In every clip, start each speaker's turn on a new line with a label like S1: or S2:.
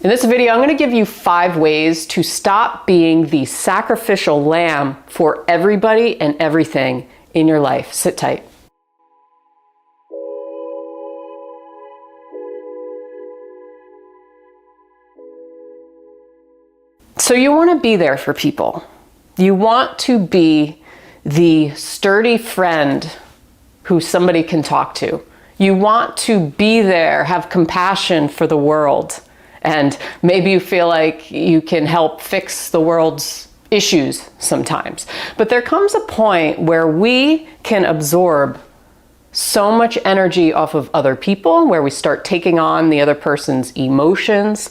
S1: In this video, I'm going to give you 5 ways to stop being the sacrificial lamb for everybody and everything in your life. Sit tight. So you want to be there for people. You want to be the sturdy friend who somebody can talk to. You want to be there, have compassion for the world. And maybe you feel like you can help fix the world's issues sometimes. But there comes a point where we can absorb so much energy off of other people, where we start taking on the other person's emotions,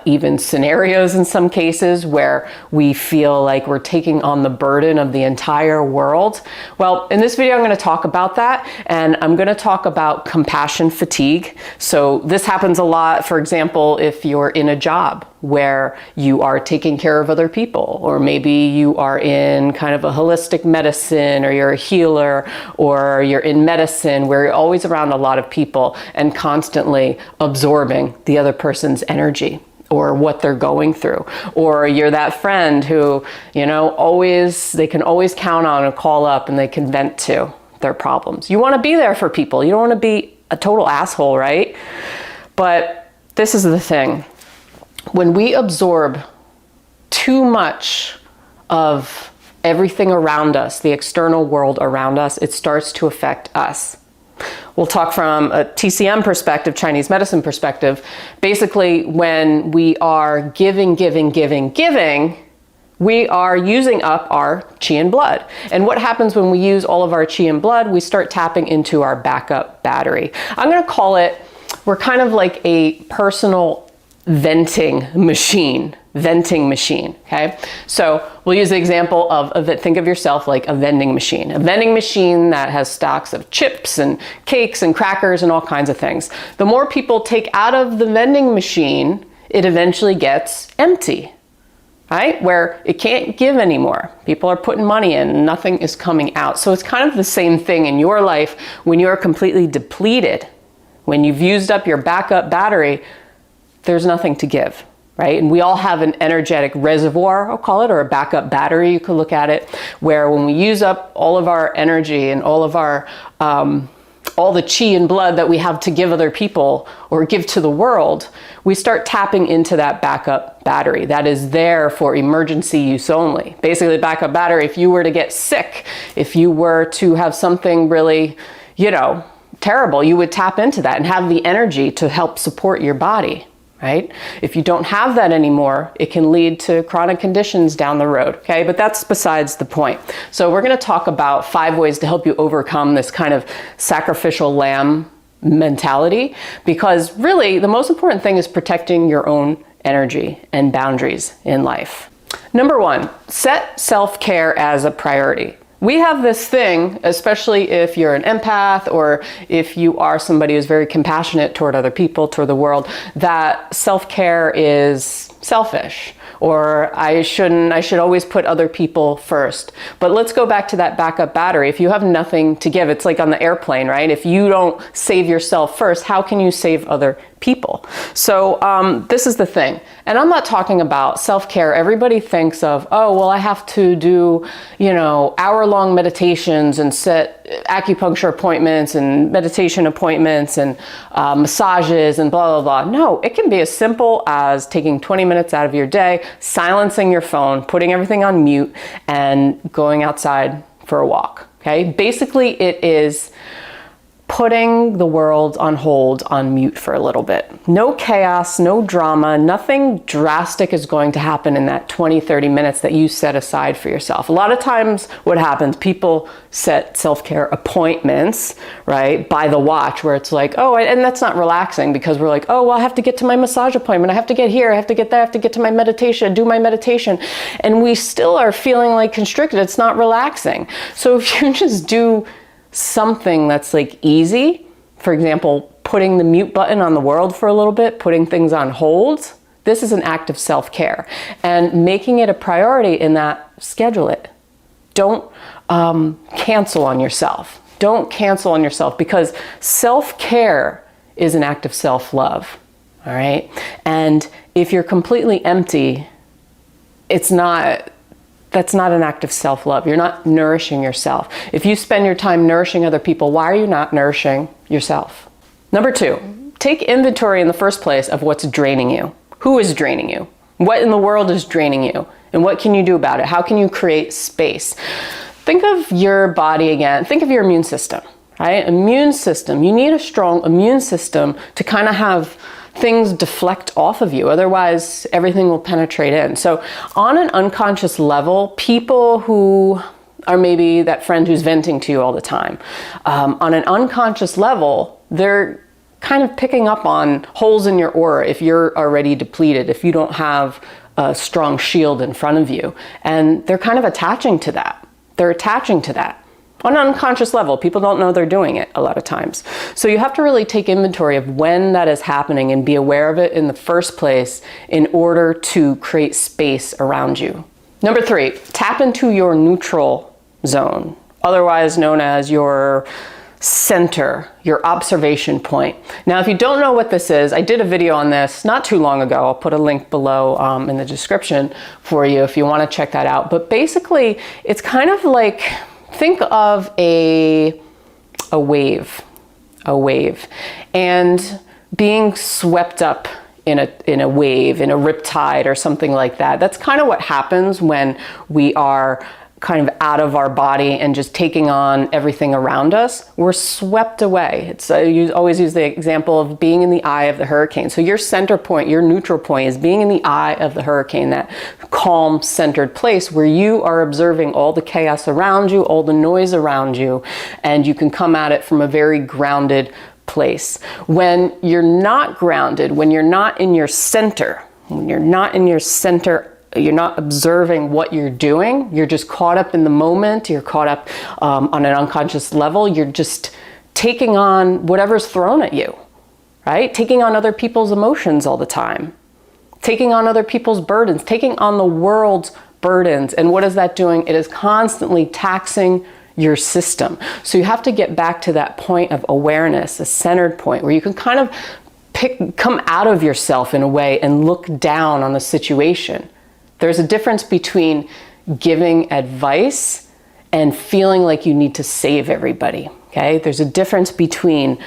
S1: even scenarios in some cases where we feel like we're taking on the burden of the entire world. Well, in this video, I'm going to talk about that, and I'm going to talk about compassion fatigue. So this happens a lot, for example, if you're in a job where you are taking care of other people, or maybe you are in kind of a holistic medicine, or you're a healer, or you're in medicine where you're always around a lot of people and constantly absorbing the other person's energy or what they're going through. Or you're that friend who, they can always count on and call up and they can vent to their problems. You want to be there for people. You don't want to be a total asshole, right? But this is the thing. When we absorb too much of everything around us, the external world around us, it starts to affect us. We'll talk from a TCM perspective, Chinese medicine perspective. Basically, when we are giving, we are using up our qi and blood. And what happens when we use all of our qi and blood? We start tapping into our backup battery. I'm going to call it, we're kind of like a personal venting machine, okay? So we'll use the example of think of yourself like a vending machine that has stocks of chips and cakes and crackers and all kinds of things. The more people take out of the vending machine, it eventually gets empty, right? Where it can't give anymore. People are putting money in and nothing is coming out. So it's kind of the same thing in your life when you're completely depleted. When you've used up your backup battery, there's nothing to give, right? And we all have an energetic reservoir, I'll call it, or a backup battery, you could look at it, where when we use up all of our energy and all of our, all the chi and blood that we have to give other people or give to the world, we start tapping into that backup battery that is there for emergency use only. Basically, the backup battery, if you were to get sick, if you were to have something really, terrible, you would tap into that and have the energy to help support your body. Right? If you don't have that anymore, it can lead to chronic conditions down the road, okay? But that's besides the point. So we're going to talk about 5 ways to help you overcome this kind of sacrificial lamb mentality, because really the most important thing is protecting your own energy and boundaries in life. Number 1, set self-care as a priority. We have this thing, especially if you're an empath or if you are somebody who's very compassionate toward other people, toward the world, that self-care is selfish, or I should always put other people first. But let's go back to that backup battery. If you have nothing to give, it's like on the airplane, right? If you don't save yourself first, how can you save other people? So this is the thing. And I'm not talking about self-care. Everybody thinks of, oh, well, I have to do, hour-long meditations and set acupuncture appointments and meditation appointments and massages and blah, blah, blah. No, it can be as simple as taking 20 minutes out of your day, silencing your phone, putting everything on mute, and going outside for a walk, okay? Basically, it is putting the world on hold, on mute for a little bit. No chaos, no drama, nothing drastic is going to happen in that 20, 30 minutes that you set aside for yourself. A lot of times what happens, people set self-care appointments, right, by the watch, where it's like, oh, and that's not relaxing, because we're like, oh, well, I have to get to my massage appointment, I have to get here, I have to get there, I have to get to my meditation, do my meditation, and we still are feeling like constricted. It's not relaxing. So if you just do something that's like easy, for example, putting the mute button on the world for a little bit, putting things on hold, this is an act of self-care. And making it a priority in that, schedule it. Don't cancel on yourself. Don't cancel on yourself, because self-care is an act of self-love. all right? And if you're completely empty, that's not an act of self-love. You're not nourishing yourself. If you spend your time nourishing other people, why are you not nourishing yourself? Number 2, take inventory in the first place of what's draining you. Who is draining you? What in the world is draining you? And what can you do about it? How can you create space? Think of your body again. Think of your immune system, right? Immune system. You need a strong immune system to kind of have things deflect off of you. Otherwise, everything will penetrate in. So on an unconscious level, people who are maybe that friend who's venting to you all the time, on an unconscious level, they're kind of picking up on holes in your aura if you're already depleted, if you don't have a strong shield in front of you. And they're kind of attaching to that. They're attaching to that. On an unconscious level, people don't know they're doing it a lot of times. So you have to really take inventory of when that is happening and be aware of it in the first place in order to create space around you. Number 3, tap into your neutral zone, otherwise known as your center, your observation point. Now, if you don't know what this is, I did a video on this not too long ago. I'll put a link below in the description for you if you want to check that out. But basically, it's kind of like, think of a wave, and being swept up in a wave, in a riptide or something like that. That's kind of what happens when we are kind of out of our body and just taking on everything around us. We're swept away. You always use the example of being in the eye of the hurricane. So your center point, your neutral point, is being in the eye of the hurricane, that calm, centered place where you are observing all the chaos around you, all the noise around you, and you can come at it from a very grounded place. When you're not grounded, when you're not in your center, you're not observing what you're doing. You're just caught up in the moment. You're caught up on an unconscious level. You're just taking on whatever's thrown at you, right? Taking on other people's emotions all the time. Taking on other people's burdens. Taking on the world's burdens. And what is that doing? It is constantly taxing your system. So you have to get back to that point of awareness, a centered point where you can kind of come out of yourself in a way and look down on the situation. There's a difference between giving advice and feeling like you need to save everybody, okay? There's a difference between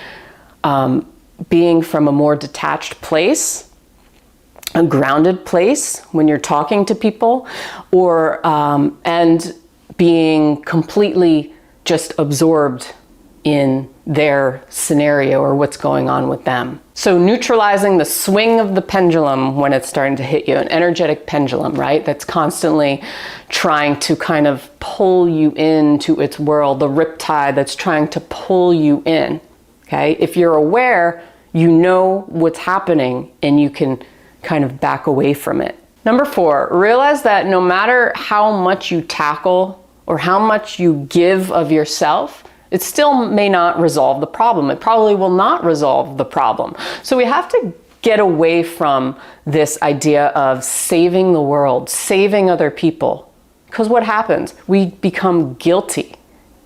S1: being from a more detached place, a grounded place when you're talking to people, or and being completely just absorbed in their scenario or what's going on with them. So neutralizing the swing of the pendulum when it's starting to hit you, an energetic pendulum, right? That's constantly trying to kind of pull you into its world, the riptide that's trying to pull you in, okay? If you're aware, you know what's happening and you can kind of back away from it. Number 4, realize that no matter how much you tackle or how much you give of yourself, it still may not resolve the problem. It probably will not resolve the problem. So we have to get away from this idea of saving the world, saving other people. Because what happens? We become guilty.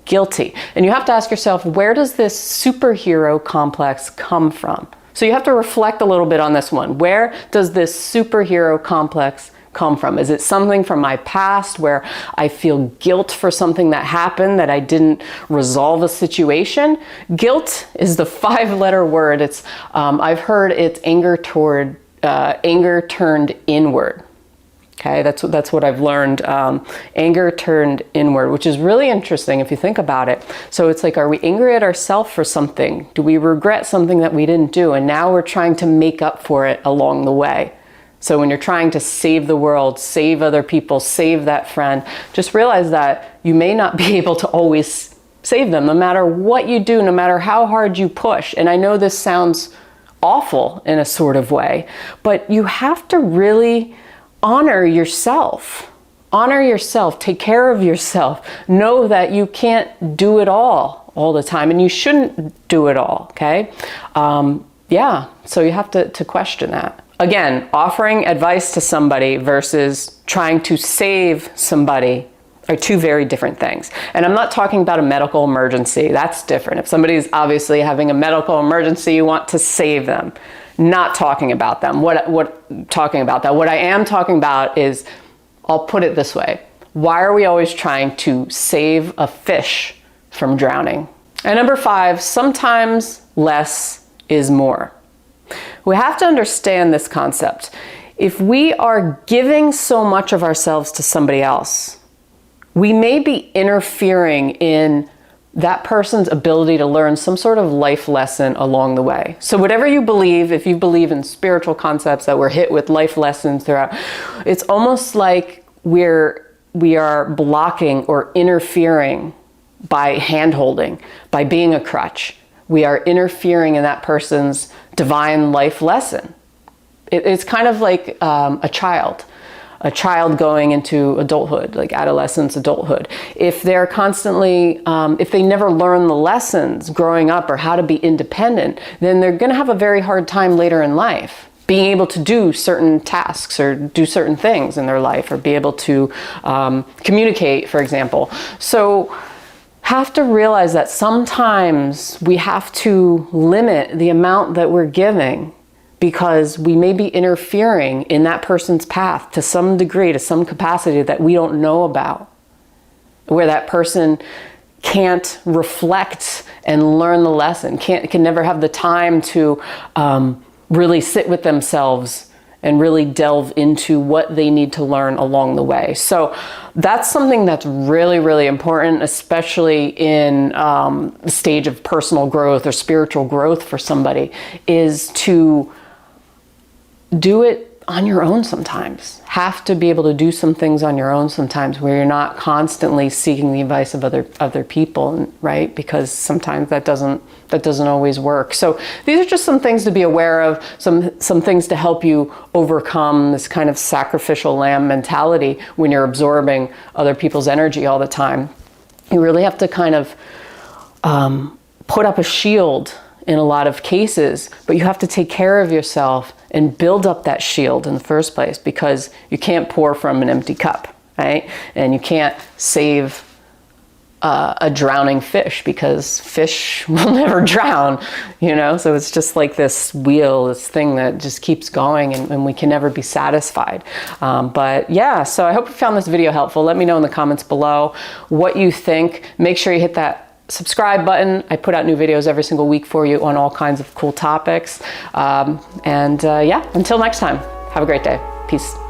S1: And you have to ask yourself, where does this superhero complex come from? So you have to reflect a little bit on this one. Where does this superhero complex come from? Is it something from my past where I feel guilt for something that happened, that I didn't resolve a situation? Guilt is the 5-letter word. It's I've heard it's anger turned inward. Okay, that's what I've learned. Anger turned inward, which is really interesting if you think about it. So it's like, are we angry at ourselves for something? Do we regret something that we didn't do? And now we're trying to make up for it along the way. So when you're trying to save the world, save other people, save that friend, just realize that you may not be able to always save them, no matter what you do, no matter how hard you push. And I know this sounds awful in a sort of way, but you have to really honor yourself. Honor yourself. Take care of yourself. Know that you can't do it all the time, and you shouldn't do it all, okay? So you have to question that. Again, offering advice to somebody versus trying to save somebody are two very different things. And I'm not talking about a medical emergency. That's different. If somebody's obviously having a medical emergency, you want to save them. not talking about them. Talking about that. What I am talking about is, I'll put it this way. Why are we always trying to save a fish from drowning? And number 5, sometimes less is more. We have to understand this concept. If we are giving so much of ourselves to somebody else, we may be interfering in that person's ability to learn some sort of life lesson along the way. So whatever you believe, if you believe in spiritual concepts that we're hit with life lessons throughout, it's almost like we are blocking or interfering by hand-holding, by being a crutch. We are interfering in that person's divine life lesson. It's kind of like a child going into adulthood, like adolescence, adulthood. If they're constantly, if they never learn the lessons growing up or how to be independent, then they're going to have a very hard time later in life being able to do certain tasks or do certain things in their life, or be able to communicate, for example. So have to realize that sometimes we have to limit the amount that we're giving, because we may be interfering in that person's path to some degree, to some capacity that we don't know about, where that person can't reflect and learn the lesson, can never have the time to really sit with themselves and really delve into what they need to learn along the way. So that's something that's really, really important, especially in the stage of personal growth or spiritual growth for somebody, is to do it on your own sometimes. Have to be able to do some things on your own sometimes, where you're not constantly seeking the advice of other people, right? Because sometimes that doesn't always work. So these are just some things to be aware of, some things to help you overcome this kind of sacrificial lamb mentality when you're absorbing other people's energy all the time. You really have to kind of put up a shield in a lot of cases, but you have to take care of yourself and build up that shield in the first place, because you can't pour from an empty cup, right? And you can't save a drowning fish, because fish will never drown, you know? So it's just like this wheel, this thing that just keeps going, and we can never be satisfied. But yeah, so I hope you found this video helpful. Let me know in the comments below what you think. Make sure you hit that subscribe button. I put out new videos every single week for you on all kinds of cool topics. Yeah, until next time, have a great day. Peace.